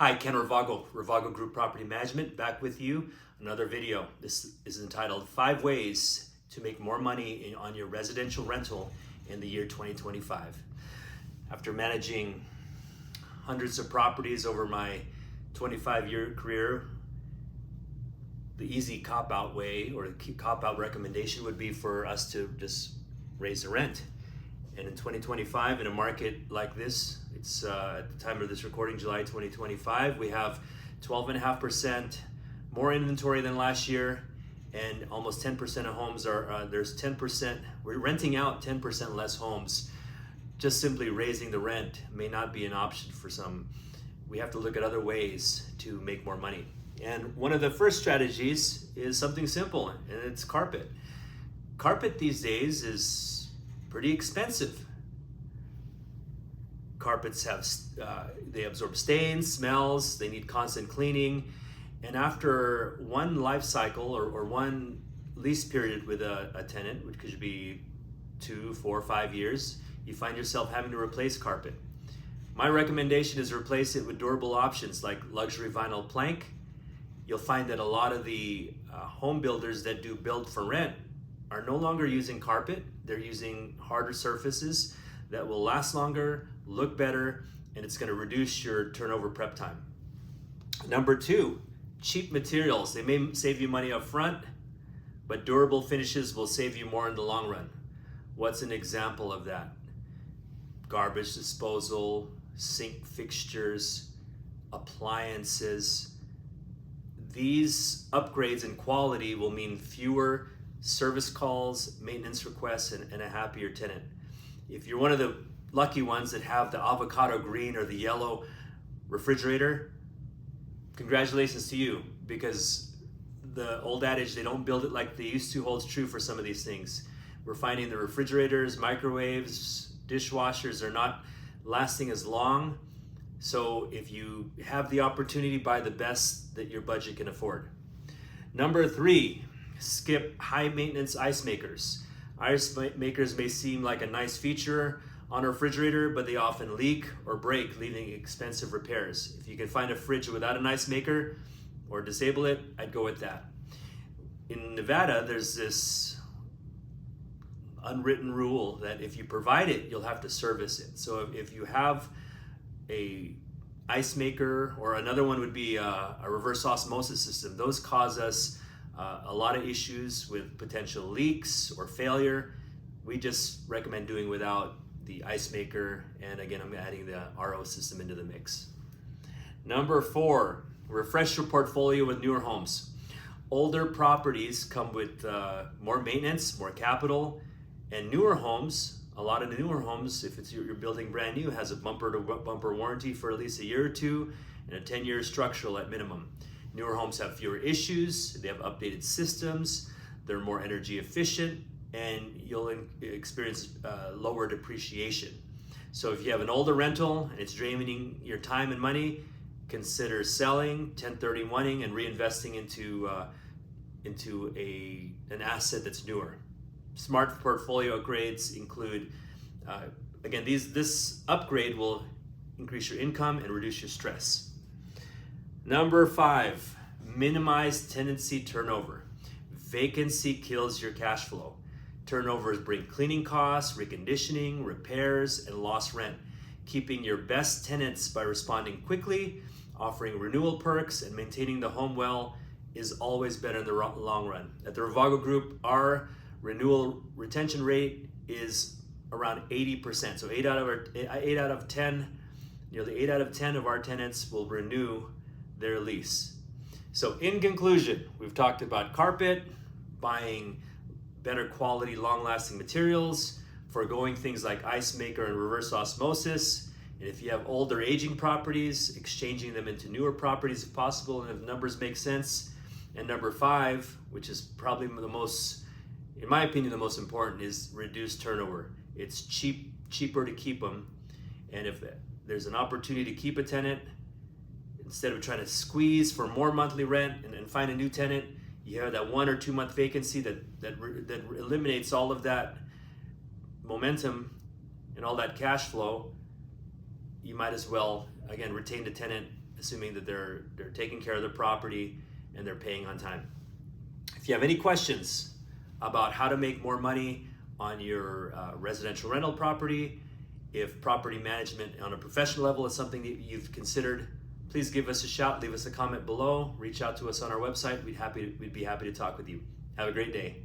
Hi, Ken Ravago, Ravago Group Property Management, back with you. Another video. This is entitled 5 Ways to Make More Money on Your Residential Rental in the Year 2025. After managing hundreds of properties over my 25-year career, the easy cop-out way or the cop-out recommendation would be for us to just raise the rent. And in 2025, in a market like this, it's at the time of this recording, July 2025, we have 12.5% more inventory than last year, and almost 10% of homes are, there's 10%, we're renting out 10% less homes. Just simply raising the rent may not be an option for some. We have to look at other ways to make more money. And one of the first strategies is something simple, and it's carpet. Carpet these days is pretty expensive. Carpets have, they absorb stains, smells, they need constant cleaning. And after one life cycle or one lease period with a tenant, which could be 2, 4, 5 years, you find yourself having to replace carpet. My recommendation is replace it with durable options like luxury vinyl plank. You'll find that a lot of the home builders that do build for rent are no longer using carpet. They're using harder surfaces that will last longer, look better, and it's going to reduce your turnover prep time. Number 2, cheap materials. They may save you money up front, but durable finishes will save you more in the long run. What's an example of that? Garbage disposal, sink fixtures, appliances. These upgrades in quality will mean fewer service calls, maintenance requests, and a happier tenant. If you're one of the lucky ones that have the avocado green or the yellow refrigerator, congratulations to you, because the old adage, they don't build it like they used to, holds true for some of these things. We're finding the refrigerators, microwaves, dishwashers are not lasting as long. So if you have the opportunity, buy the best that your budget can afford. Number 3, skip high maintenance ice makers. Ice makers may seem like a nice feature on a refrigerator, but they often leak or break, leaving expensive repairs. If you can find a fridge without an ice maker or disable it, I'd go with that. In Nevada, there's this unwritten rule that if you provide it, you'll have to service it. So if you have a ice maker, or another one would be a reverse osmosis system, those cause us a lot of issues with potential leaks or failure. We just recommend doing without the ice maker, and again, I'm adding the RO system into the mix. Number 4, refresh your portfolio with newer homes. Older properties come with more maintenance, more capital, and newer homes, a lot of the newer homes, if it's you're building brand new, has a bumper to bumper warranty for at least a year or two, and a 10-year structural at minimum. Newer homes have fewer issues, they have updated systems, they're more energy efficient, and you'll experience lower depreciation. So if you have an older rental and it's draining your time and money, consider selling, 1031ing, and reinvesting into an asset that's newer. Smart portfolio upgrades include, again, this upgrade will increase your income and reduce your stress. Number 5, minimize tenancy turnover. Vacancy kills your cash flow. Turnovers bring cleaning costs, reconditioning, repairs, and lost rent. Keeping your best tenants by responding quickly, offering renewal perks, and maintaining the home well is always better in the long run. At the Ravago Group, our renewal retention rate is around 80%. So 8 out of 10, nearly 8 out of 10 of our tenants will renew their lease. So in conclusion, we've talked about carpet, buying better quality, long-lasting materials, foregoing things like ice maker and reverse osmosis, and if you have older aging properties, exchanging them into newer properties if possible, and if numbers make sense. And number 5, which is probably the most, in my opinion, the most important, is reduce turnover. It's cheaper to keep them, and if there's an opportunity to keep a tenant, instead of trying to squeeze for more monthly rent and find a new tenant, you have that 1 or 2 month vacancy that eliminates all of that momentum and all that cash flow. You might as well, again, retain the tenant assuming that they're taking care of their property and they're paying on time. If you have any questions about how to make more money on your residential rental property, if property management on a professional level is something that you've considered, please give us a shout, leave us a comment below, reach out to us on our website. We'd be happy to talk with you. Have a great day.